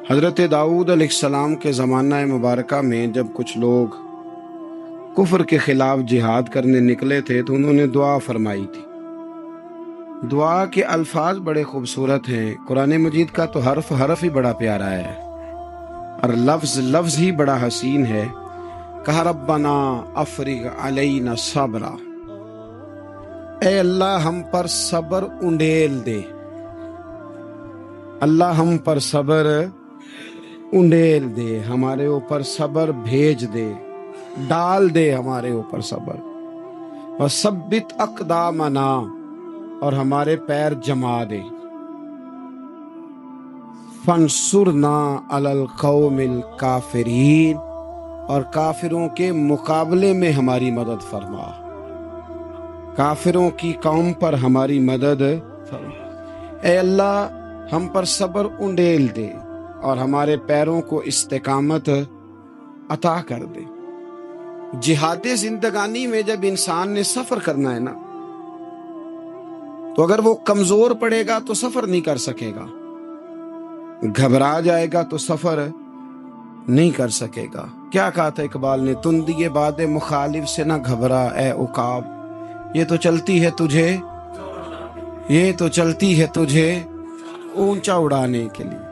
حضرت داؤد علیہ السلام کے زمانہ مبارکہ میں جب کچھ لوگ کفر کے خلاف جہاد کرنے نکلے تھے تو انہوں نے دعا فرمائی تھی۔ دعا کے الفاظ بڑے خوبصورت ہیں، قرآن مجید کا تو حرف حرف ہی بڑا پیارا ہے اور لفظ لفظ ہی بڑا حسین ہے۔ کہا ربنا افرغ علینا صبرا، اے اللہ ہم پر صبر انڈیل دے، اللہ ہم پر صبر انڈیل دے، ہمارے اوپر صبر بھیج دے، ڈال دے ہمارے اوپر صبر۔ وثبت اقدامنا، اور ہمارے پیر جما دے۔ فانصرنا علی القوم الکافرین، اور کافروں کے مقابلے میں ہماری مدد فرما، کافروں کی قوم پر ہماری مدد فرما۔ اے اللہ ہم پر صبر انڈیل دے اور ہمارے پیروں کو استقامت عطا کر دے۔ جہاد زندگانی میں جب انسان نے سفر کرنا ہے نا، تو اگر وہ کمزور پڑے گا تو سفر نہیں کر سکے گا، گھبرا جائے گا تو سفر نہیں کر سکے گا۔ کیا کہا تھا اقبال نے؟ تندی باد مخالف سے نہ گھبرا اے عقاب، یہ تو چلتی ہے تجھے، یہ تو چلتی ہے تجھے اونچا اڑانے کے لیے،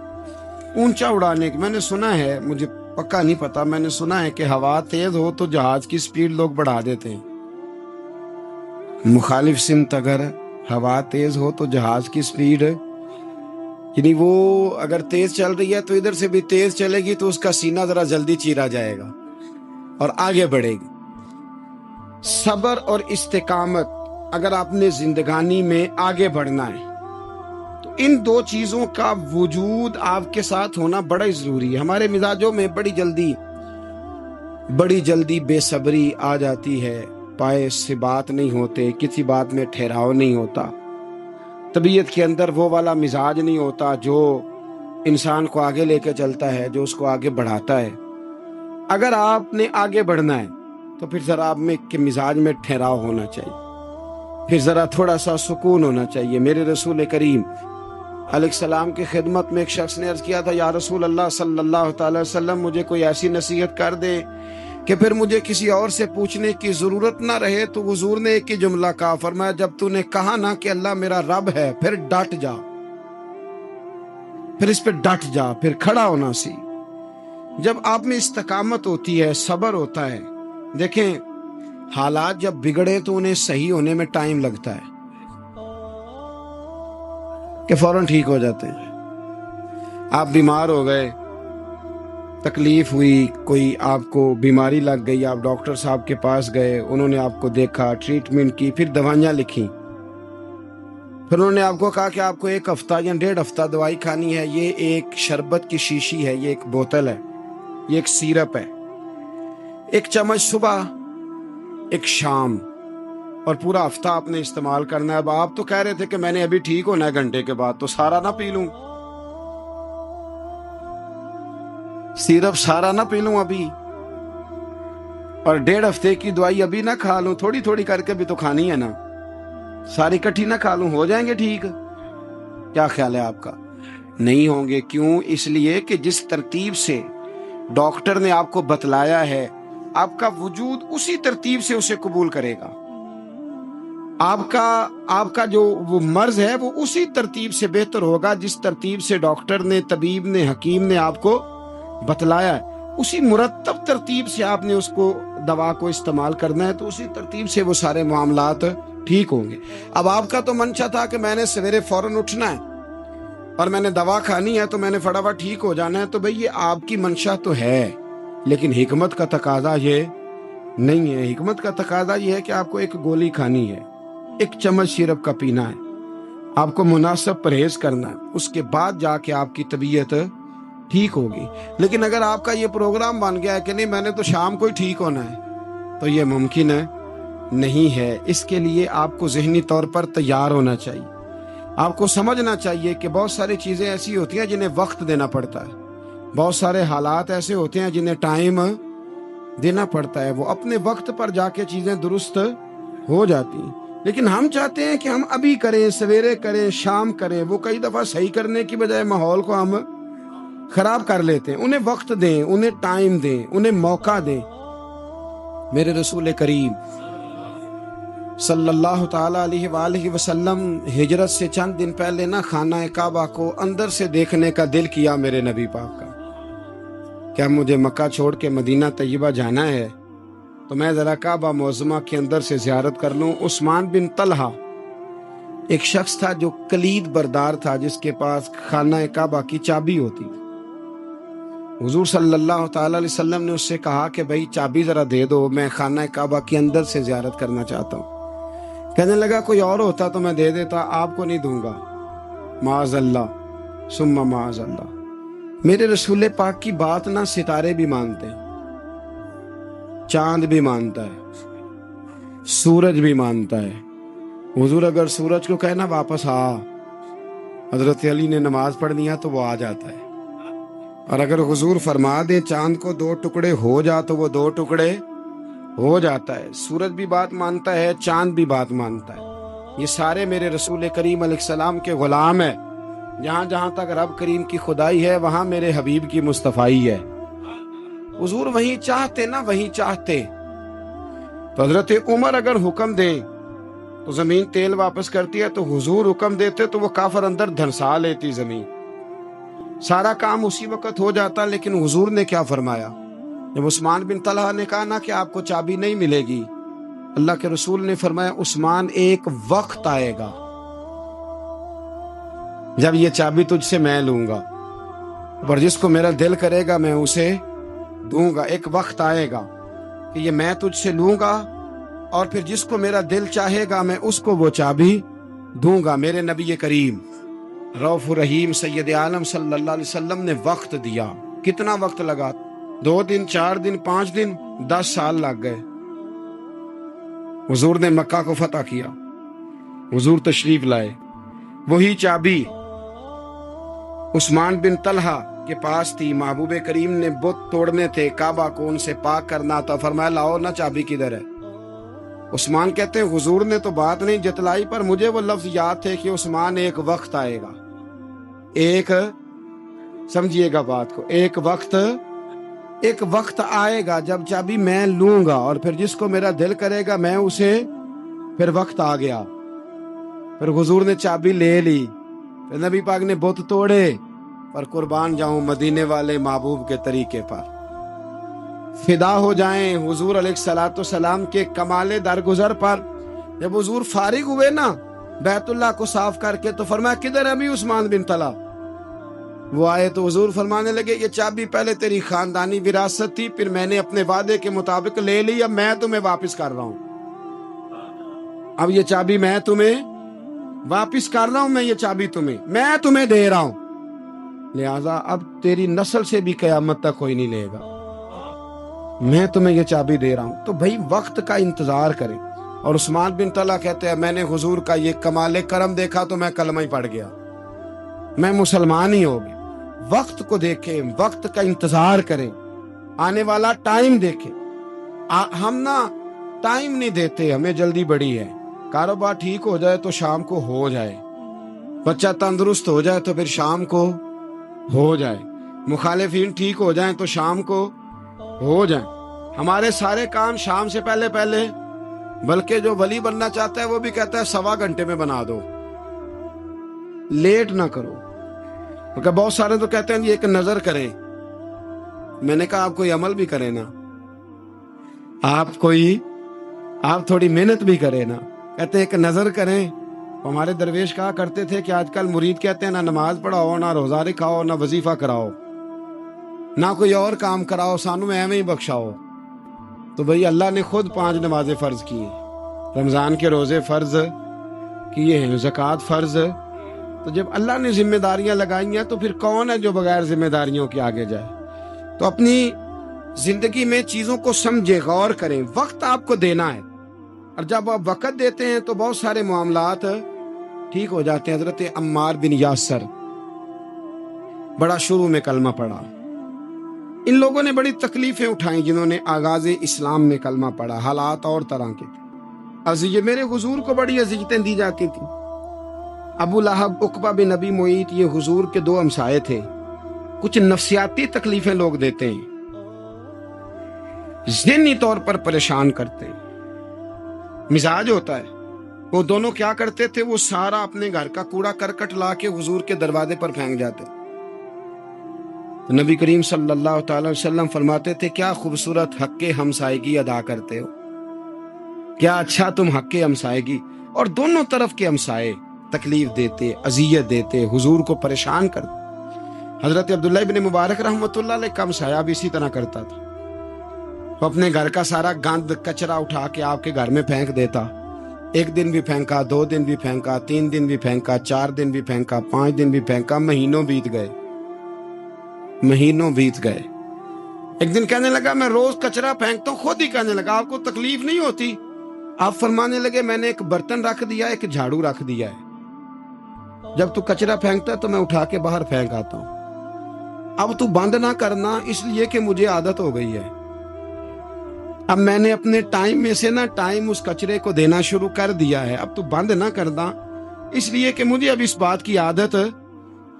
اونچا اڑانے کے۔ میں نے سنا ہے، مجھے پکا نہیں پتا، میں نے سنا ہے کہ ہوا تیز ہو تو جہاز کی سپیڈ لوگ بڑھا دیتے ہیں۔ مخالف سمت اگر ہوا تیز ہو تو جہاز کی سپیڈ، یعنی وہ اگر تیز چل رہی ہے تو ادھر سے بھی تیز چلے گی تو اس کا سینہ ذرا جلدی چیرا جائے گا اور آگے بڑھے گی۔ صبر اور استقامت، اگر آپ نے زندگانی میں آگے بڑھنا ہے تو ان دو چیزوں کا وجود آپ کے ساتھ ہونا بڑا ہی ضروری ہے۔ ہمارے مزاجوں میں بڑی جلدی بے صبری آ جاتی ہے، پائے سے بات نہیں ہوتے، کسی بات میں ٹھہراؤ نہیں ہوتا، طبیعت کے اندر وہ والا مزاج نہیں ہوتا جو انسان کو آگے لے کے چلتا ہے، جو اس کو آگے بڑھاتا ہے۔ اگر آپ نے آگے بڑھنا ہے تو پھر ذرا آپ میں کے مزاج میں ٹھہراؤ ہونا چاہیے، پھر ذرا تھوڑا سا سکون ہونا چاہیے۔ میرے رسول کریم علیہ السلام کی خدمت میں ایک شخص نے عرض کیا تھا، یا رسول اللہ صلی اللہ تعالی وسلم، مجھے کوئی ایسی نصیحت کر دے کہ پھر مجھے کسی اور سے پوچھنے کی ضرورت نہ رہے۔ تو حضور نے ایک ہی جملہ کہا، فرمایا جب تو نے کہا نا کہ اللہ میرا رب ہے، پھر ڈٹ جا، پھر اس پہ ڈٹ جا، پھر کھڑا ہونا سی۔ جب آپ میں استقامت ہوتی ہے، صبر ہوتا ہے، دیکھیں حالات جب بگڑے تو انہیں صحیح ہونے میں ٹائم لگتا ہے کہ فوراً ٹھیک ہو جاتے ہیں۔ آپ بیمار ہو گئے، تکلیف ہوئی، کوئی آپ کو بیماری لگ گئی، آپ ڈاکٹر صاحب کے پاس گئے، انہوں نے آپ کو دیکھا، ٹریٹمنٹ کی، پھر دوائیاں لکھی، پھر انہوں نے آپ کو کہا کہ آپ کو 1 ہفتہ یا 1.5 ہفتہ دوائی کھانی ہے، یہ ایک شربت کی شیشی ہے، یہ ایک بوتل ہے، یہ ایک سیرپ ہے، 1 چمچ صبح 1 شام، اور پورا ہفتہ آپ نے استعمال کرنا ہے۔ اب آپ تو کہہ رہے تھے کہ میں نے ابھی ٹھیک ہونا ہے گھنٹے کے بعد، تو سارا نہ پی لوں، سیرپ سارا نہ پی لوں ابھی، اور 1.5 ہفتے کی دوائی ابھی نہ کھا لوں، تھوڑی تھوڑی کر کے بھی تو کھانی ہے نا، ساری کٹھی نہ کھا لوں، ہو جائیں گے ٹھیک؟ کیا خیال ہے آپ کا؟ نہیں ہوں گے۔ کیوں؟ اس لیے کہ جس ترتیب سے ڈاکٹر نے آپ کو بتلایا ہے، آپ کا وجود اسی ترتیب سے اسے قبول کرے گا۔ آپ کا جو وہ مرض ہے وہ اسی ترتیب سے بہتر ہوگا جس ترتیب سے ڈاکٹر نے، طبیب نے، حکیم نے آپ کو بتلایا ہے، اسی مرتب ترتیب سے آپ نے اس کو دوا کو استعمال کرنا ہے، تو اسی ترتیب سے وہ سارے معاملات ٹھیک ہوں گے۔ اب آپ کا تو منشا تھا کہ میں نے سویرے فوراً اٹھنا ہے اور میں نے دوا کھانی ہے تو میں نے فٹافٹ ٹھیک ہو جانا ہے، تو بھئی یہ آپ کی منشا تو ہے، لیکن حکمت کا تقاضا یہ نہیں ہے۔ حکمت کا تقاضا یہ ہے کہ آپ کو 1 گولی کھانی ہے، 1 چمچ سیرپ کا پینا ہے، آپ کو مناسب پرہیز کرنا ہے، اس کے بعد جا کے آپ کی طبیعت ٹھیک ہوگی۔ لیکن اگر آپ کا یہ پروگرام بن گیا ہے کہ نہیں میں نے تو شام کو ہی ٹھیک ہونا ہے، تو یہ ممکن ہے نہیں ہے۔ اس کے لیے آپ کو ذہنی طور پر تیار ہونا چاہیے، آپ کو سمجھنا چاہیے کہ بہت ساری چیزیں ایسی ہوتی ہیں جنہیں وقت دینا پڑتا ہے، بہت سارے حالات ایسے ہوتے ہیں جنہیں ٹائم دینا پڑتا ہے، وہ اپنے وقت پر جا کے چیزیں درست ہو جاتی ہیں۔ لیکن ہم چاہتے ہیں کہ ہم ابھی کریں، سویرے کریں، شام کریں، وہ کئی دفعہ صحیح کرنے کی بجائے ماحول کو ہم خراب کر لیتے ہیں. انہیں وقت دیں، انہیں ٹائم دیں، انہیں موقع دیں. میرے رسول کریم صلی اللہ تعالی علیہ وآلہ وسلم ہجرت سے چند دن پہلے نا خانہ کعبہ کو اندر سے دیکھنے کا دل کیا میرے نبی پاک کا. کیا مجھے مکہ چھوڑ کے مدینہ طیبہ جانا ہے تو میں ذرا کعبہ معظمہ کے اندر سے زیارت کر لوں. عثمان بن طلحہ ایک شخص تھا جو کلید بردار تھا، جس کے پاس خانہ کعبہ کی چابی ہوتی تھی. حضور صلی اللہ تعالی علیہ وسلم نے اس سے کہا کہ بھائی چابی ذرا دے دو، میں خانہ کعبہ کے اندر سے زیارت کرنا چاہتا ہوں. کہنے لگا کوئی اور ہوتا تو میں دے دیتا، آپ کو نہیں دوں گا. معاذ اللہ ثم معاذ اللہ. میرے رسول پاک کی بات نہ ستارے بھی مانتے ہیں، چاند بھی مانتا ہے، سورج بھی مانتا ہے. حضور اگر سورج کو کہنا واپس آ، حضرت علی نے نماز پڑھنی ہے تو وہ آ جاتا ہے. اور اگر حضور فرما دیں چاند کو 2 ٹکڑے ہو جا تو وہ 2 ٹکڑے ہو جاتا ہے. سورج بھی بات مانتا ہے، چاند بھی بات مانتا ہے. یہ سارے میرے رسول کریم علیہ السلام کے غلام ہیں. جہاں جہاں تک رب کریم کی خدائی ہے وہاں میرے حبیب کی مصطفائی ہے. حضور وہیں چاہتے نا وہیں چاہتے. تو حضرت عمر اگر حکم دیں تو زمین تیل واپس کرتی ہے، تو حضور حکم دیتے تو وہ کافر اندر دھنسا لیتی زمین. سارا کام اسی وقت ہو جاتا. لیکن حضور نے کیا فرمایا؟ جب عثمان بن طلحہ نے کہا نا کہ آپ کو چابی نہیں ملے گی، اللہ کے رسول نے فرمایا عثمان ایک وقت آئے گا جب یہ چابی تجھ سے میں لوں گا، اور جس کو میرا دل کرے گا میں اسے دوں گا. ایک وقت آئے گا کہ یہ میں تجھ سے لوں گا، اور پھر جس کو میرا دل چاہے گا میں اس کو وہ چابی دوں گا. میرے نبی کریم رؤوف الرحیم سید عالم صلی اللہ علیہ وسلم نے وقت دیا. کتنا وقت لگا؟ 2 دن، 4 دن، 5 دن، 10 سال لگ گئے. حضور نے مکہ کو فتح کیا، حضور تشریف لائے. وہی چابی عثمان بن طلحہ کے پاس تھی. محبوب کریم نے بت توڑنے تھے، کعبہ کو ان سے پاک کرنا تھا. فرمایا لاؤ نا چابی کدھر ہے؟ عثمان کہتے ہیں حضور نے تو بات نہیں جتلائی، پر مجھے وہ لفظ یاد تھے کہ عثمان ایک وقت آئے گا. ایک سمجھیے گا بات کو، ایک وقت آئے گا جب چابی میں لوں گا، اور پھر جس کو میرا دل کرے گا میں اسے. پھر وقت آ گیا، پھر حضور نے چابی لے لی، پھر نبی پاک نے بت توڑے. پر قربان جاؤں مدینے والے محبوب کے طریقے پر، فدا ہو جائیں حضور علیہ الصلوۃ والسلام کے کمال درگزر پر. جب حضور فارغ ہوئے نا بیت اللہ کو صاف کر کے، تو فرمایا کدھر ہے ابھی عثمان بن طلحہ؟ وہ آئے تو حضور فرمانے لگے یہ چابی پہلے تیری خاندانی وراثت تھی، پھر میں نے اپنے وعدے کے مطابق لے لی، اب میں تمہیں واپس کر رہا ہوں. اب یہ چابی میں تمہیں واپس کر رہا ہوں، میں یہ چابی میں تمہیں دے رہا ہوں. لہٰذا اب تیری نسل سے بھی قیامت تک کوئی نہیں لے گا، میں تمہیں یہ چابی دے رہا ہوں. تو بھائی وقت کا انتظار کریں. اور عثمان بن طلحہ کہتے ہیں میں نے حضور کا یہ کمال کرم دیکھا تو میں کلمہ ہی پڑھ گیا، میں مسلمان ہی ہو گیا. وقت کو دیکھیں، وقت کا انتظار کریں، آنے والا ٹائم دیکھیں. ہم نا ٹائم نہیں دیتے، ہمیں جلدی بڑی ہے. کاروبار ٹھیک ہو جائے تو شام کو ہو جائے، بچہ تندرست ہو جائے تو پھر شام کو ہو جائے، مخالفین ٹھیک ہو جائیں تو شام کو ہو جائیں. ہمارے سارے کام شام سے پہلے پہلے، بلکہ جو ولی بننا چاہتا ہے وہ بھی کہتا ہے 1.25 گھنٹے میں بنا دو، لیٹ نہ کرو. کیونکہ بہت سارے تو کہتے ہیں یہ ایک نظر کریں. میں نے کہا آپ کوئی عمل بھی کریں نا، آپ تھوڑی محنت بھی کریں نا. کہتے ہیں ایک نظر کریں. ہمارے درویش کہا کرتے تھے کہ آج کل مرید کہتے ہیں نہ نماز پڑھاؤ، نہ روزہ رکھاؤ، نہ وظیفہ کراؤ، نہ کوئی اور کام کراؤ، سانو ایویں ہی بخشاؤ. تو بھئی اللہ نے خود 5 نمازیں فرض کی ہیں، رمضان کے روزے فرض کیے ہیں، زکوٰۃ فرض. تو جب اللہ نے ذمہ داریاں لگائی ہیں تو پھر کون ہے جو بغیر ذمہ داریوں کے آگے جائے؟ تو اپنی زندگی میں چیزوں کو سمجھے، غور کریں. وقت آپ کو دینا ہے، اور جب آپ وقت دیتے ہیں تو بہت سارے معاملات ٹھیک ہو جاتے ہیں. حضرت عمار بن یاسر بڑا شروع میں کلمہ پڑھا. ان لوگوں نے بڑی تکلیفیں اٹھائیں جنہوں نے آغاز اسلام میں کلمہ پڑھا. حالات اور طرح کے تھے. میرے حضور کو بڑی اذیتیں دی جاتی تھیں. ابو لہب، عقبہ بن ابی معیط، یہ حضور کے 2 ہمسائے تھے. کچھ نفسیاتی تکلیفیں لوگ دیتے ہیں، ذہنی طور پر پریشان کرتے ہیں، مزاج ہوتا ہے۔ وہ دونوں کیا کرتے تھے، وہ سارا اپنے گھر کا کوڑا کرکٹ لا کے حضور کے دروازے پر پھینک جاتے۔ تو نبی کریم صلی اللہ تعالی وسلم فرماتے تھے کیا خوبصورت حق ہمسائیگی ادا کرتے ہو، کیا اچھا تم حق ہمسائیگی۔ اور دونوں طرف کے ہمسائے تکلیف دیتے، اذیت دیتے، حضور کو پریشان کرتے۔ حضرت عبداللہ ابن مبارک رحمۃ اللہ علیہ کا ہمسایہ بھی اسی طرح کرتا تھا، وہ اپنے گھر کا سارا گند کچرا اٹھا کے آپ کے گھر میں پھینک دیتا۔ ایک دن بھی پھینکا، 2 دن بھی پھینکا، 3 دن بھی پھینکا، 4 دن بھی پھینکا، 5 دن بھی پھینکا، مہینوں بیت گئے، مہینوں بیت گئے۔ ایک دن کہنے لگا میں روز کچرا پھینکتا ہوں، خود ہی کہنے لگا آپ کو تکلیف نہیں ہوتی؟ آپ فرمانے لگے میں نے ایک برتن رکھ دیا، ایک جھاڑو رکھ دیا ہے، جب تو کچرا پھینکتا ہے تو میں اٹھا کے باہر پھینک آتا ہوں، اب تو بند نہ کرنا، اس لیے کہ مجھے عادت ہو گئی ہے۔ اب میں نے اپنے ٹائم میں سے ٹائم اس کچرے کو دینا شروع کر دیا ہے، اب تو بند نہ کرنا، اس لیے کہ مجھے اب اس بات کی عادت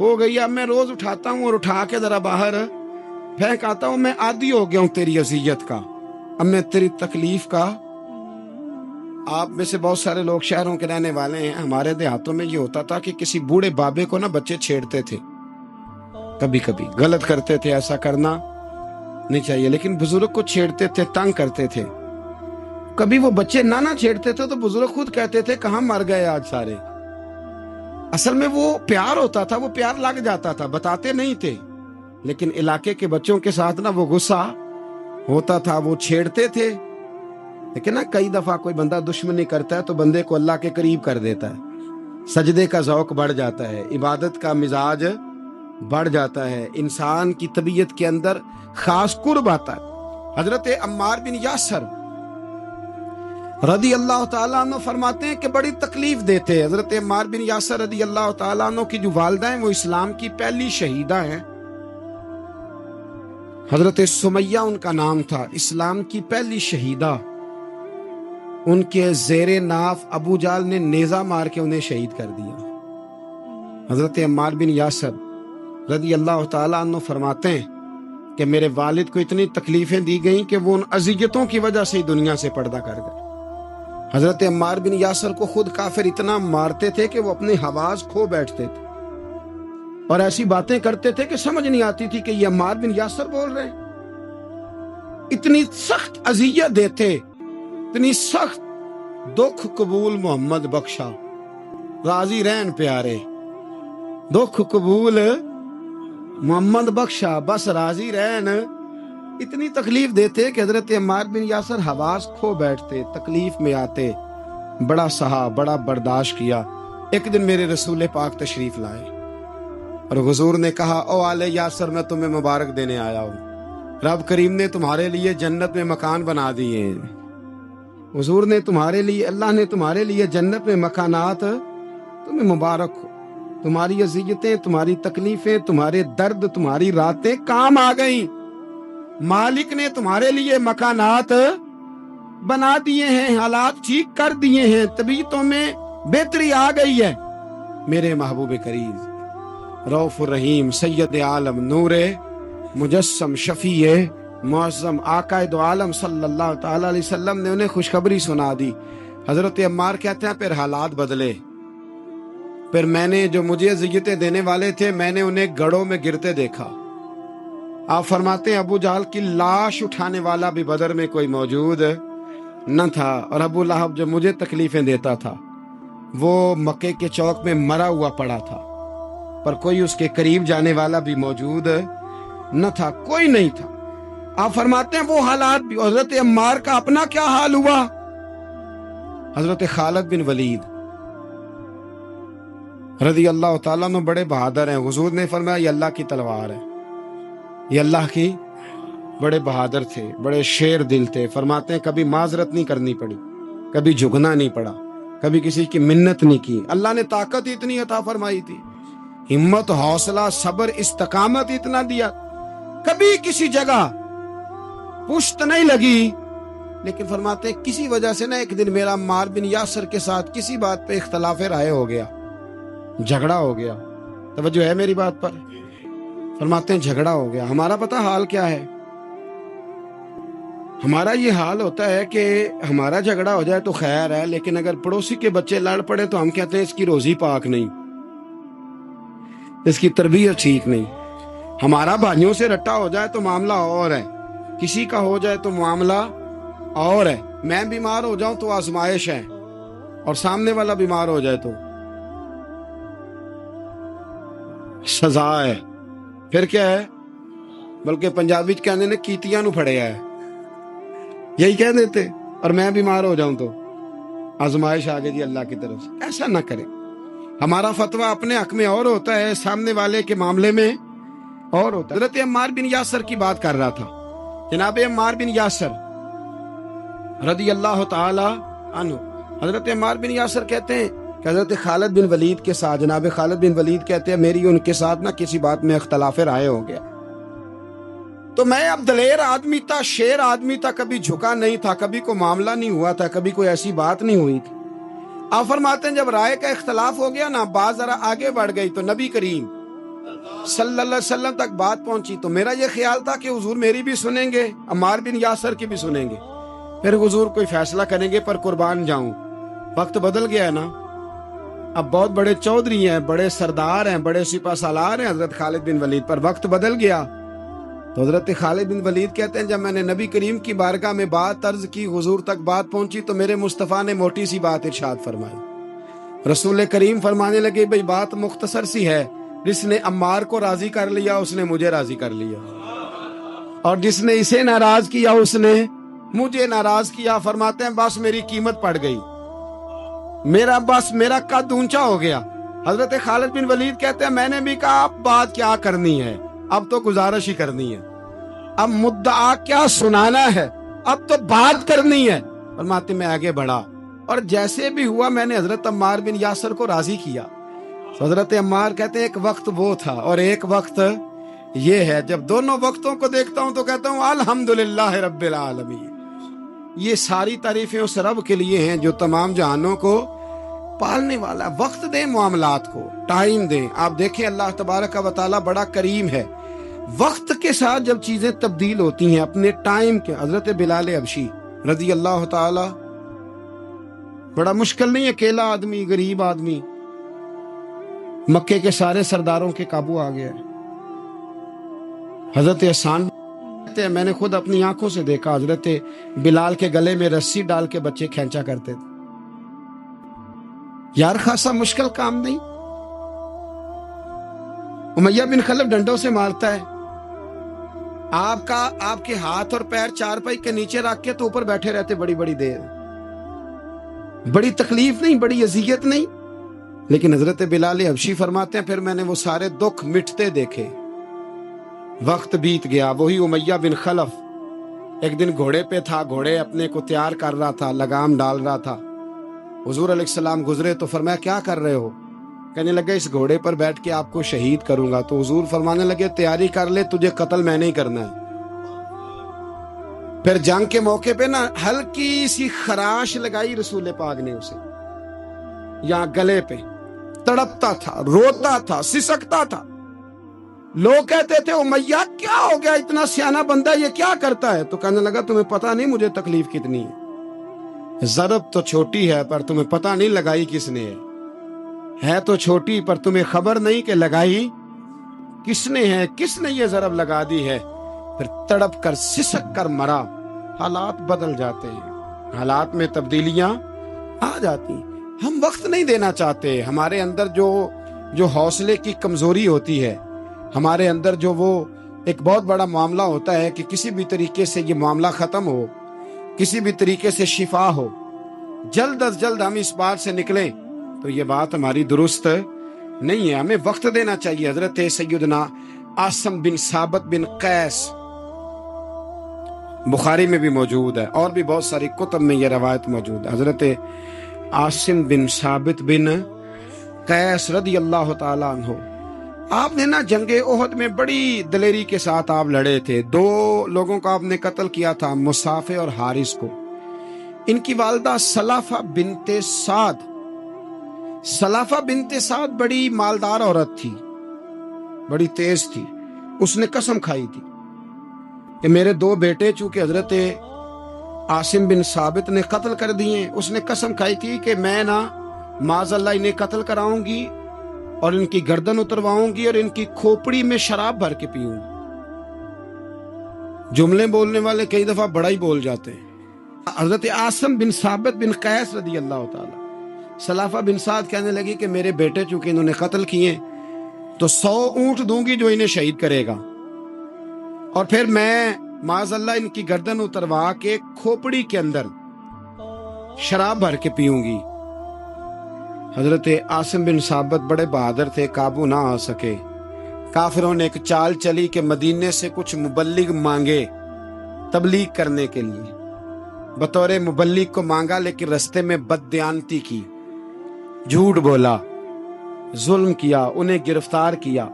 ہو گئی، اب میں روز اٹھاتا ہوں اور اٹھا کے ذرا باہر پھینک آتا ہوں، میں عادی ہو گیا ہوں تیری اذیت کا، اب میں تیری تکلیف کا۔ آپ میں سے بہت سارے لوگ شہروں کے رہنے والے ہیں، ہمارے دیہاتوں میں یہ ہوتا تھا کہ کسی بوڑھے بابے کو بچے چھیڑتے تھے، کبھی کبھی غلط کرتے تھے، ایسا کرنا نہیں چاہیے، لیکن بزرگ کو چھیڑتے تھے، تنگ کرتے تھے۔ کبھی وہ بچے نہ چھیڑتے تھے تو بزرگ خود کہتے تھے کہاں مر گئے آج سارے۔ اصل میں وہ پیار ہوتا تھا، وہ پیار لگ جاتا تھا، بتاتے نہیں تھے، لیکن علاقے کے بچوں کے ساتھ وہ غصہ ہوتا تھا، وہ چھیڑتے تھے۔ لیکن کئی دفعہ کوئی بندہ دشمنی کرتا ہے تو بندے کو اللہ کے قریب کر دیتا ہے، سجدے کا ذوق بڑھ جاتا ہے، عبادت کا مزاج بڑھ جاتا ہے، انسان کی طبیعت کے اندر خاص قرب آتا ہے۔ حضرت عمار بن یاسر رضی اللہ تعالیٰ عنہ فرماتے ہیں کہ بڑی تکلیف دیتے۔ حضرت عمار بن یاسر رضی اللہ تعالیٰ عنہ کی جو والدہ ہیں وہ اسلام کی پہلی شہیدہ ہیں، حضرت سمیہ ان کا نام تھا، اسلام کی پہلی شہیدہ۔ ان کے زیر ناف ابو جال نے نیزہ مار کے انہیں شہید کر دیا۔ حضرت عمار بن یاسر رضی اللہ تعالیٰ عنہ فرماتے ہیں کہ میرے والد کو اتنی تکلیفیں دی گئیں کہ وہ ان اذیتوں کی وجہ سے دنیا سے پردہ کر گئے۔ حضرت عمار بن یاسر کو خود کافر اتنا مارتے تھے کہ وہ اپنے حواس کھو بیٹھتے تھے اور ایسی باتیں کرتے تھے کہ سمجھ نہیں آتی تھی کہ یہ عمار بن یاسر بول رہے ہیں۔ اتنی سخت اذیت دیتے، اتنی سخت۔ دکھ قبول محمد بخشا، راضی رہن پیارے، دکھ قبول محمد بخشا، بس راضی رہن۔ اتنی تکلیف دیتے کہ حضرت عمار بن یاسر حواس کھو بیٹھتے، تکلیف میں آتے، بڑا سہا، بڑا برداشت کیا۔ ایک دن میرے رسول پاک تشریف لائے اور حضور نے کہا او آل یاسر میں تمہیں مبارک دینے آیا ہوں، رب کریم نے تمہارے لیے جنت میں مکان بنا دیے ہیں۔ حضور نے تمہارے لیے، اللہ نے تمہارے لیے جنت میں مکانات، تمہیں مبارک ہو، تمہاری اذیتیں، تمہاری تکلیفیں، تمہارے درد، تمہاری راتیں کام آ گئیں، مالک نے تمہارے لیے مکانات بنا دیے ہیں، حالات ٹھیک کر دیے ہیں، طبیعتوں میں بہتری آ گئی ہے۔ میرے محبوب کریم رؤوف الرحیم سید عالم نور مجسم شفیع معظم آقا دو عالم صلی اللہ تعالی علیہ وسلم نے انہیں خوشخبری سنا دی۔ حضرت عمار کہتے ہیں پھر حالات بدلے، پھر میں نے جو مجھے اذیتیں دینے والے تھے میں نے انہیں گڑھوں میں گرتے دیکھا۔ آپ فرماتے ہیں ابو جہل کی لاش اٹھانے والا بھی بدر میں کوئی موجود نہ تھا، اور ابو لہب جو مجھے تکلیفیں دیتا تھا وہ مکے کے چوک میں مرا ہوا پڑا تھا، پر کوئی اس کے قریب جانے والا بھی موجود نہ تھا، کوئی نہیں تھا۔ آپ فرماتے ہیں وہ حالات بھی۔ حضرت عمار کا اپنا کیا حال ہوا؟ حضرت خالد بن ولید رضی اللہ تعالیٰ عنہ بڑے بہادر ہیں، حضور نے فرمایا یہ اللہ کی تلوار ہے، یہ اللہ کی، بڑے بہادر تھے، بڑے شیر دل تھے۔ فرماتے ہیں کبھی معذرت نہیں کرنی پڑی، کبھی جھکنا نہیں پڑا، کبھی کسی کی منت نہیں کی۔ اللہ نے طاقت اتنی عطا فرمائی تھی، ہمت، حوصلہ، صبر، استقامت اتنا دیا، کبھی کسی جگہ پشت نہیں لگی۔ لیکن فرماتے ہیں کسی وجہ سے ایک دن میرا عمار بن یاسر کے ساتھ کسی بات پہ اختلاف رائے ہو گیا، جھگڑا ہو گیا۔ توجہ ہے میری بات پر؟ فرماتے ہیں جھگڑا ہو گیا. ہمارا پتہ حال کیا ہے؟ ہمارا یہ حال ہوتا ہے کہ ہمارا جھگڑا ہو جائے تو خیر ہے، لیکن اگر پڑوسی کے بچے لڑ پڑے تو ہم کہتے ہیں اس کی روزی پاک نہیں، اس کی تربیت ٹھیک نہیں. ہمارا بھائیوں سے رٹا ہو جائے تو معاملہ اور ہے، کسی کا ہو جائے تو معاملہ اور ہے. میں بیمار ہو جاؤں تو آزمائش ہے، اور سامنے والا بیمار ہو جائے تو سزا ہے. پھر کیا ہے؟ بلکہ پنجابی کہنے نے کیتیاں نو پھڑیا ہے، یہی کہہ دیتے. اور میں بیمار ہو جاؤں تو آزمائش آ گئی جی اللہ کی طرف سے. ایسا نہ کرے. ہمارا فتویٰ اپنے حق میں اور ہوتا ہے، سامنے والے کے معاملے میں اور ہوتا ہے. حضرت عمار بن یاسر کی بات کر رہا تھا. جناب عمار بن یاسر رضی اللہ تعالی عنہ، حضرت عمار بن یاسر کہتے ہیں کہ حضرت خالد بن ولید کے ساتھ، جناب خالد بن ولید کہتے ہیں میری ان کے ساتھ نہ کسی بات میں اختلاف رائے ہو گیا. تو میں اب دلیر آدمی تھا، شیر آدمی تھا، کبھی جھکا نہیں تھا، کبھی کوئی معاملہ نہیں ہوا تھا، کبھی کوئی ایسی بات نہیں ہوئی تھی. آپ فرماتے ہیں جب رائے کا اختلاف ہو گیا نا، بات ذرا آگے بڑھ گئی تو نبی کریم صلی اللہ علیہ وسلم تک بات پہنچی. تو میرا یہ خیال تھا کہ حضور میری بھی سنیں گے، عمار بن یاسر کی بھی سنیں گے، پھر حضور کوئی فیصلہ کریں گے. پر قربان جاؤں، وقت بدل گیا ہے نا. اب بہت بڑے چودھری ہیں، بڑے سردار ہیں، بڑے سپہ سالار ہیں حضرت خالد بن ولید، پر وقت بدل گیا. تو حضرت خالد بن ولید کہتے ہیں جب میں نے نبی کریم کی بارگاہ میں بات عرض کی، حضور تک بات پہنچی، تو میرے مصطفیٰ نے موٹی سی بات ارشاد فرمائی. رسول کریم فرمانے لگے بھئی بات مختصر سی ہے، جس نے عمار کو راضی کر لیا اس نے مجھے راضی کر لیا، اور جس نے اسے ناراض کیا اس نے مجھے ناراض کیا. فرماتے ہیں بس میری قیمت پڑ گئی، میرا قد اونچا ہو گیا. حضرت خالد بن ولید کہتے ہیں میں نے بھی کہا اب بات کیا کرنی ہے، اب تو گزارش ہی کرنی ہے، اب مدعا کیا سنانا ہے، اب تو بات کرنی ہے. فرماتے میں آگے بڑھا، اور جیسے بھی ہوا میں نے حضرت عمار بن یاسر کو راضی کیا. حضرت عمار کہتے ہیں ایک وقت وہ تھا اور ایک وقت یہ ہے. جب دونوں وقتوں کو دیکھتا ہوں تو کہتا ہوں الحمدللہ رب العالمین. یہ ساری تعریفیں اس رب کے لیے ہیں جو تمام جہانوں کو پالنے والا. وقت دیں معاملات کو، ٹائم دیں. آپ دیکھیں اللہ تبارک و تعالی بڑا کریم ہے. وقت کے ساتھ جب چیزیں تبدیل ہوتی ہیں اپنے ٹائم کے. حضرت بلال حبشی رضی اللہ تعالی، بڑا مشکل نہیں، اکیلا آدمی، غریب آدمی، مکے کے سارے سرداروں کے قابو آ گیا. حضرت حسان میں نے خود اپنی آنکھوں سے دیکھا، حضرت بلال کے گلے میں رسی ڈال کے بچے کھینچا کرتے تھے. یار خاصا مشکل کام نہیں. امیہ بن خلف ڈنڈوں سے مارتا ہے، آپ کے ہاتھ اور پیر چارپائی کے نیچے رکھ کے تو اوپر بیٹھے رہتے بڑی بڑی دیر. بڑی تکلیف نہیں، بڑی اذیت نہیں. لیکن حضرت بلال حبشی فرماتے ہیں پھر میں نے وہ سارے دکھ مٹتے دیکھے. وقت بیت گیا. وہی امیہ بن خلف ایک دن گھوڑے پہ تھا، گھوڑے اپنے کو تیار کر رہا تھا، لگام ڈال رہا تھا. حضور علیہ السلام گزرے تو فرمایا کیا کر رہے ہو؟ کہنے لگے اس گھوڑے پر بیٹھ کے آپ کو شہید کروں گا. تو حضور فرمانے لگے تیاری کر لے، تجھے قتل میں نہیں کرنا ہے. پھر جنگ کے موقع پہ نا ہلکی سی خراش لگائی رسول پاک نے اسے یہاں گلے پہ. تڑپتا تھا، روتا تھا، سسکتا تھا. لوگ کہتے تھے امیہ کیا ہو گیا، اتنا سیانا بندہ یہ کیا کرتا ہے؟ تو کہنے لگا تمہیں پتا نہیں مجھے تکلیف کتنی ہے. ضرب تو چھوٹی ہے پر تمہیں پتا نہیں لگائی کس نے ہے تو چھوٹی پر تمہیں خبر نہیں کہ لگائی کس نے ہے، کس نے یہ ضرب لگا دی ہے. پھر تڑپ کر سسک کر مرا. حالات بدل جاتے ہیں، حالات میں تبدیلیاں آ جاتی ہیں. ہم وقت نہیں دینا چاہتے. ہمارے اندر جو حوصلے کی کمزوری ہوتی ہے، ہمارے اندر جو وہ ایک بہت بڑا معاملہ ہوتا ہے کہ کسی بھی طریقے سے یہ معاملہ ختم ہو، کسی بھی طریقے سے شفا ہو، جلد از جلد ہم اس بات سے نکلیں، تو یہ بات ہماری درست نہیں ہے. ہمیں وقت دینا چاہیے. حضرت سیدنا عاصم بن ثابت بن قیس بخاری میں بھی موجود ہے، اور بھی بہت ساری کتب میں یہ روایت موجود ہے. حضرت عاصم بن ثابت بن قیس رضی اللہ تعالیٰ عنہ، آپ نے نا جنگ احد میں بڑی دلیری کے ساتھ آپ لڑے تھے. 2 لوگوں کو آپ نے قتل کیا تھا، مصافے اور حارث کو. ان کی والدہ سلافہ بنت سعد، سلافہ بنت سعد بڑی مالدار عورت تھی، بڑی تیز تھی. اس نے قسم کھائی تھی کہ میرے 2 بیٹے چونکہ حضرت عاصم بن ثابت نے قتل کر دیے، اس نے قسم کھائی تھی کہ میں نہ معاذ اللہ انہیں قتل کراؤں گی اور ان کی گردن اترواؤں گی اور ان کی کھوپڑی میں شراب بھر کے پیوں گی۔ جملے بولنے والے کئی دفعہ بڑا ہی بول جاتے ہیں۔ حضرت عاصم بن ثابت بن قیس رضی اللہ تعالی، سلافہ بن سعد کہنے لگی کہ میرے بیٹے چونکہ انہوں نے قتل کیے تو 100 اونٹ دوں گی جو انہیں شہید کرے گا، اور پھر میں معاذ اللہ ان کی گردن اتروا کے کھوپڑی کے اندر شراب بھر کے پیوں گی۔ حضرت عاصم بن ثابت بڑے بہادر تھے، قابو نہ آ سکے۔ کافروں نے ایک چال چلی کہ مدینے سے کچھ مبلغ مانگے تبلیغ کرنے کے لیے، بطور مبلغ کو مانگا، لیکن رستے میں بددیانتی کی، جھوٹ بولا، ظلم کیا، انہیں گرفتار کیا،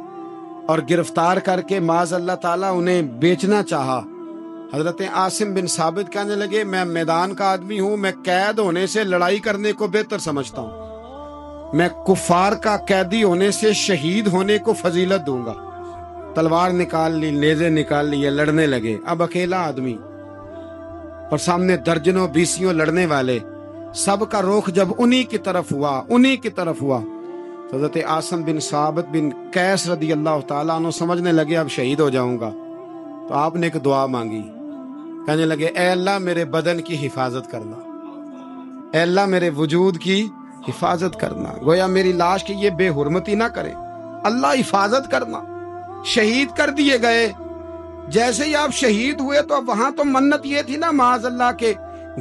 اور گرفتار کر کے معاذ اللہ تعالیٰ انہیں بیچنا چاہا۔ حضرت عاصم بن ثابت کہنے لگے میں میدان کا آدمی ہوں، میں قید ہونے سے لڑائی کرنے کو بہتر سمجھتا ہوں، میں کفار کا قیدی ہونے سے شہید ہونے کو فضیلت دوں گا۔ تلوار نکال لی، نیزے نکال لیے، لڑنے لگے۔ اب اکیلا آدمی اور سامنے درجنوں بیسیوں لڑنے والے، سب کا رخ جب انہی کی طرف ہوا تو حضرت عاصم بن ثابت بن قیس رضی اللہ تعالیٰ عنہ سمجھنے لگے اب شہید ہو جاؤں گا، تو آپ نے ایک دعا مانگی، کہنے لگے اے اللہ میرے بدن کی حفاظت کرنا، اے اللہ میرے وجود کی حفاظت کرنا، گویا میری لاش کی یہ بے حرمتی نہ کرے، اللہ حفاظت کرنا۔ شہید کر دیے گئے۔ جیسے ہی آپ شہید ہوئے تو اب وہاں تو منت یہ تھی نا معاذ اللہ کے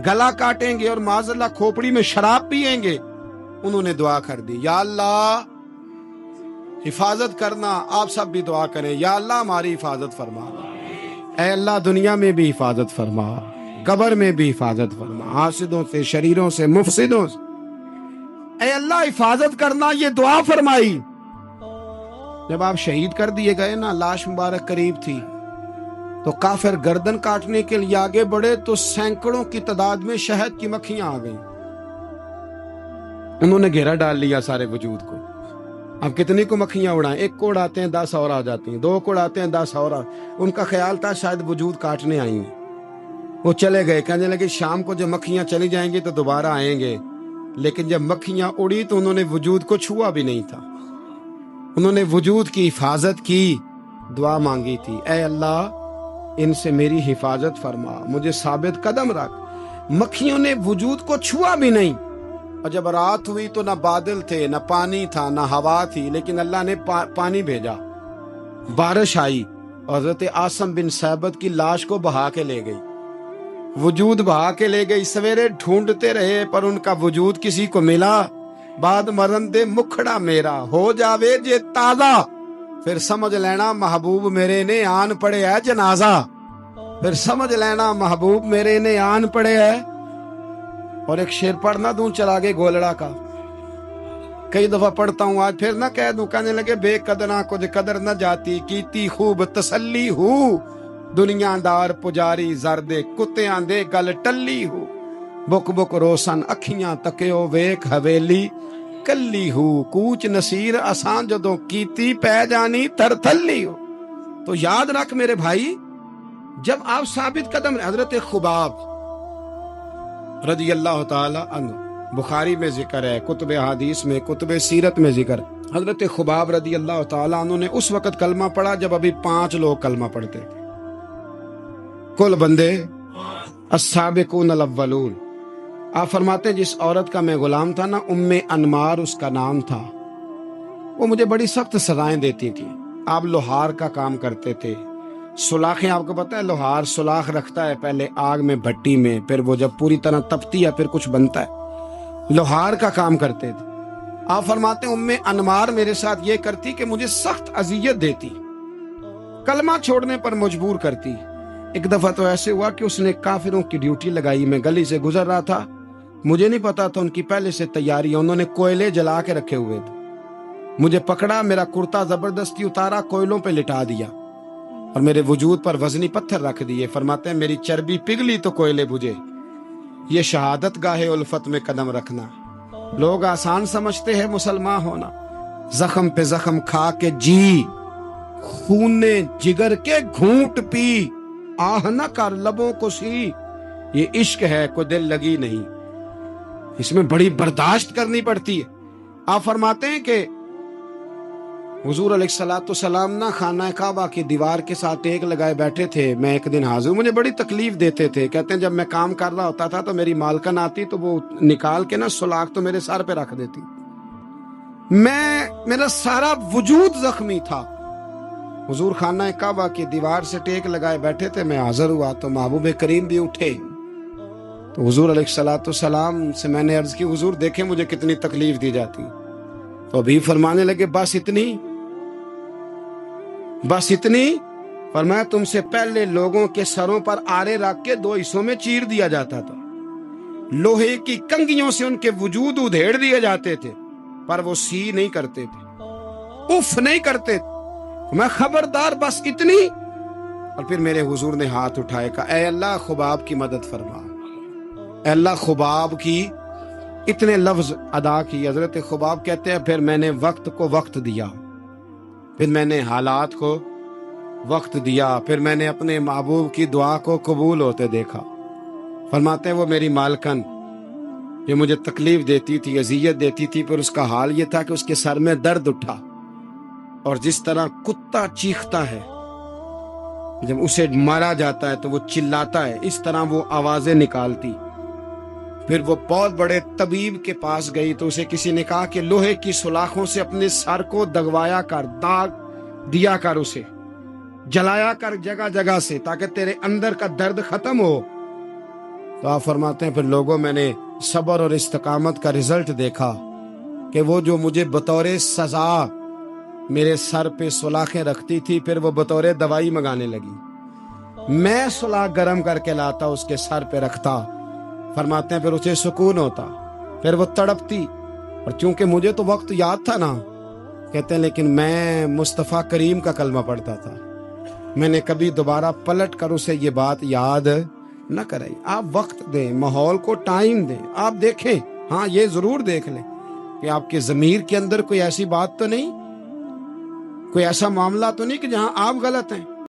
گلا کاٹیں گے اور معاذ اللہ کھوپڑی میں شراب پیئیں گے۔ انہوں نے دعا کر دی، یا اللہ حفاظت کرنا۔ آپ سب بھی دعا کریں، یا اللہ ہماری حفاظت فرما، اے اللہ دنیا میں بھی حفاظت فرما، قبر میں بھی حفاظت فرما، حاسدوں سے، شریروں سے، مفسدوں سے، اے اللہ حفاظت کرنا۔ یہ دعا فرمائی۔ جب آپ شہید کر دیے گئے نا، لاش مبارک قریب تھی، تو کافر گردن کاٹنے کے لیے آگے بڑھے تو سینکڑوں کی تعداد میں شہد کی مکھیاں آ گئیں، انہوں نے گھیرا ڈال لیا سارے وجود کو۔ اب کتنی کو مکھیاں اڑائیں؟ 1 کو اڑاتے ہیں 10 اور آ جاتی ہیں، 2 کو اڑاتے ہیں 10 اور ان کا خیال تھا شاید وجود کاٹنے آئی ہیں۔ وہ چلے گئے، کہنے لگے شام کو جب مکھیاں چلی جائیں گی تو دوبارہ آئیں گے۔ لیکن جب مکھیاں اڑی تو انہوں نے وجود کو چھوا بھی نہیں تھا، انہوں نے وجود کی حفاظت کی، دعا مانگی تھی، اے اللہ ان سے میری حفاظت فرما، مجھے ثابت قدم رکھ۔ مکھیوں نے وجود کو چھوا بھی نہیں، اور جب رات ہوئی تو نہ بادل تھے، نہ پانی تھا، نہ ہوا تھی، لیکن اللہ نے پانی بھیجا، بارش آئی، اور حضرت عاصم بن ثابت کی لاش کو بہا کے لے گئی، وجود بہا کے لے گئی۔ سویرے ڈھونڈتے رہے پر ان کا وجود کسی کو ملا۔ بعد مرن دے مکھڑا میرا ہو جاوے جے تازہ، پھر سمجھ لینا محبوب میرے نے آن پڑے ہے جنازہ، پھر سمجھ لینا محبوب میرے نے آن پڑے ہے۔ اور ایک شعر پڑھنا دوں چلا گے گولڑا کا، کئی دفعہ پڑھتا ہوں، آج پھر نہ کہہ دوں۔ کہنے لگے بے قدرہ کچھ قدر نہ جاتی، کیتی خوب تسلی ہو، دنیا دار پجاری زردے کتیاں دے گل ٹلی ہو، بک بک روشن اکھیاں تکیو ویک حویلی کلی ہو، کوچ نصیر آسان جدوں کیتی پہ جانی تر تھلی ہو۔ تو یاد رکھ میرے بھائی، جب آپ ثابت قدم، حضرت خباب رضی اللہ تعالی عنہ، بخاری میں ذکر ہے، کتب حدیث میں، کتب سیرت میں ذکر، حضرت خباب رضی اللہ تعالی عنہ نے اس وقت کلمہ پڑھا جب ابھی 5 لوگ کلمہ پڑھتے تھے، کل بندے السابقون الاولون۔ آپ فرماتے ہیں جس عورت کا میں غلام تھا نا، ام انمار اس کا نام تھا، وہ مجھے بڑی سخت سزائیں دیتی تھی۔ آپ لوہار کا کام کرتے تھے، سلاخیں، آپ کو پتہ ہے لوہار سلاخ رکھتا ہے پہلے آگ میں، بھٹی میں، پھر وہ جب پوری طرح تپتی ہے پھر کچھ بنتا ہے، لوہار کا کام کرتے تھے۔ آپ فرماتے ہیں ام انمار میرے ساتھ یہ کرتی کہ مجھے سخت اذیت دیتی، کلمہ چھوڑنے پر مجبور کرتی۔ ایک دفعہ تو ایسے ہوا کہ اس نے کافروں کی ڈیوٹی لگائی، میں گلی سے گزر رہا تھا، مجھے نہیں پتا تھا ان کی پہلے سے تیاری ہے، انہوں نے کوئلے جلا کے رکھے ہوئے تھے، مجھے پکڑا، میرا کرتا زبردستی اتارا، کوئلوں پہ لٹا دیا اور میرے وجود پر وزنی پتھر رکھ دیے۔ فرماتے ہیں میری چربی پگھلی تو کوئلے بجھے۔ یہ شہادت گاہ الفت میں قدم رکھنا لوگ آسان سمجھتے ہیں مسلمان ہونا، زخم پہ زخم کھا کے جی خون نے جگر کے گھونٹ پی، آہ نہ کر لبوں کو سی، یہ عشق ہے کوئی دل لگی نہیں، اس میں بڑی برداشت کرنی پڑتی ہے۔ آپ فرماتے ہیں کہ حضور علیہ السلام نہ خانہ کعبہ کی دیوار کے ساتھ ٹیک لگائے بیٹھے تھے، میں ایک دن حاضر، مجھے بڑی تکلیف دیتے تھے، کہتے ہیں جب میں کام کر رہا ہوتا تھا تو میری مالکن آتی تو وہ نکال کے نا سلاخ تو میرے سر پہ رکھ دیتی، میرا سارا وجود زخمی تھا۔ حضور خانہ کعبہ کی دیوار سے ٹیک لگائے بیٹھے تھے، میں حاضر ہوا تو محبوب کریم بھی اٹھے، تو حضور علیہ السلام سے میں نے عرض کی حضور دیکھیں مجھے کتنی تکلیف دی جاتی، تو ابھی فرمانے لگے بس اتنی، فرمایا تم سے پہلے لوگوں کے سروں پر آرے رکھ کے 2 حصوں میں چیر دیا جاتا تھا، لوہے کی کنگھیوں سے ان کے وجود ادھیڑ دیے جاتے تھے، پر وہ سی نہیں کرتے تھے، اف نہیں کرتے تھے، میں خبردار بس اتنی۔ اور پھر میرے حضور نے ہاتھ اٹھائے کہا اے اللہ خباب کی مدد فرما، اے اللہ خباب کی، اتنے لفظ ادا کی۔ حضرت خباب کہتے ہیں پھر میں نے وقت کو وقت دیا، پھر میں نے حالات کو وقت دیا، پھر میں نے اپنے محبوب کی دعا کو قبول ہوتے دیکھا۔ فرماتے ہیں وہ میری مالکن جو مجھے تکلیف دیتی تھی، اذیت دیتی تھی، پھر اس کا حال یہ تھا کہ اس کے سر میں درد اٹھا، اور جس طرح کتا چیختا ہے جب اسے مارا جاتا ہے تو وہ چلاتا ہے، اس طرح وہ آوازیں نکالتی۔ پھر وہ بہت بڑے طبیب کے پاس گئی تو اسے کسی نے کہا کہ لوہے کی سلاخوں سے اپنے سر کو دگوایا کر، داغ دیا کر، اسے جلایا کر جگہ جگہ سے، تاکہ تیرے اندر کا درد ختم ہو۔ تو آپ فرماتے ہیں پھر لوگوں میں نے صبر اور استقامت کا رزلٹ دیکھا کہ وہ جو مجھے بطور سزا میرے سر پہ سلاخیں رکھتی تھی، پھر وہ بطور دوائی منگانے لگی، میں سلاخ گرم کر کے لاتا اس کے سر پہ رکھتا، فرماتے ہیں پھر اسے سکون ہوتا، پھر وہ تڑپتی، اور چونکہ مجھے تو وقت یاد تھا نا، کہتے ہیں لیکن میں مصطفیٰ کریم کا کلمہ پڑھتا تھا، میں نے کبھی دوبارہ پلٹ کر اسے یہ بات یاد نہ کرائی۔ آپ وقت دیں، ماحول کو ٹائم دیں، آپ دیکھیں، ہاں یہ ضرور دیکھ لیں کہ آپ کے ضمیر کے اندر کوئی ایسی بات تو نہیں، کوئی ایسا معاملہ تو نہیں کہ جہاں آپ غلط ہیں۔